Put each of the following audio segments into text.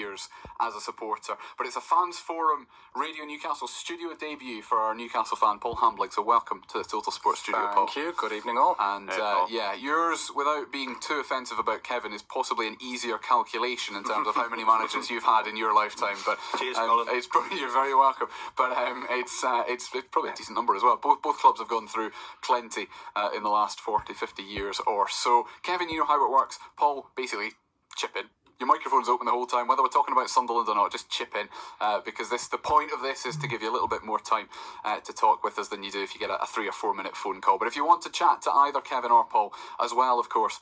years as a supporter, but it's a fans forum Radio Newcastle studio debut for our Newcastle fan Paul Hambling, so welcome to the Total Sports studio, Paul. Thank you, good evening all. And yeah, yours, without being too offensive about Kevin, is possibly an easier calculation in terms of how many managers you've had in your lifetime, but cheers, Colin. it's probably, you're very welcome, but it's probably a decent number as well. Both clubs have gone through plenty in the last 40-50 years or so. Kevin, you know how it works. Paul, basically chip in. Your microphone's open the whole time, whether we're talking about Sunderland or not, just chip in, because the point of this is to give you a little bit more time to talk with us than you do if you get a 3 or 4 minute phone call. But if you want to chat to either Kevin or Paul, as well, of course,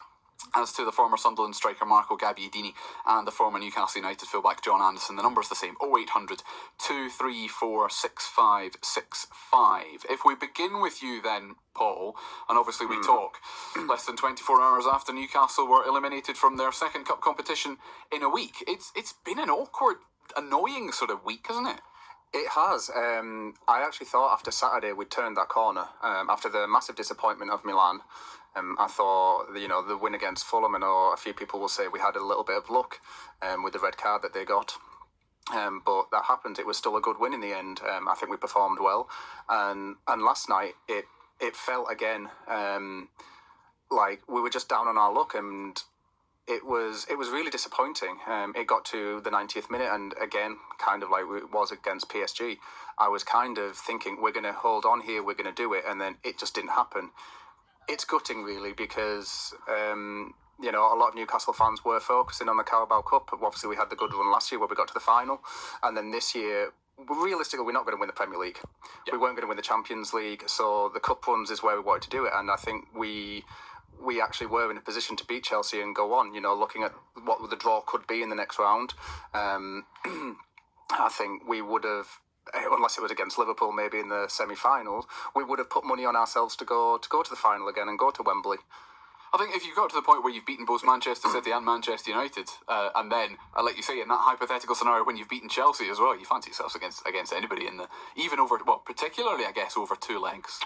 as to the former Sunderland striker Marco Gabbiadini and the former Newcastle United fullback John Anderson, the number's the same, 0800 234 6565. If we begin with you then, Paul, and obviously we talk less than 24 hours after Newcastle were eliminated from their second cup competition in a week. It's been an awkward, annoying sort of week, hasn't it? It has. I actually thought after Saturday we'd turned that corner. After the massive disappointment of Milan, I thought, the win against Fulham, I know a few people will say we had a little bit of luck with the red card that they got. But that happened. It was still a good win in the end. I think we performed well. And last night, it felt again like we were just down on our luck, and it was really disappointing. It got to the 90th minute, and again, kind of like it was against PSG, I was kind of thinking we're going to hold on here, we're going to do it, and then it just didn't happen. It's gutting, really, because a lot of Newcastle fans were focusing on the Carabao Cup. Obviously, we had the good one last year where we got to the final, and then this year, realistically, we're not going to win the Premier League. Yep. We weren't going to win the Champions League, so the cup runs is where we wanted to do it, and I think we actually were in a position to beat Chelsea and go on, looking at what the draw could be in the next round. I think we would have, unless it was against Liverpool maybe in the semi-finals, we would have put money on ourselves to go to the final again and go to Wembley. I think if you've got to the point where you've beaten both Manchester City and Manchester United, and then, I'll let you say, in that hypothetical scenario when you've beaten Chelsea as well, you fancy yourselves against anybody in the, even over, well, particularly, I guess, over 2 legs.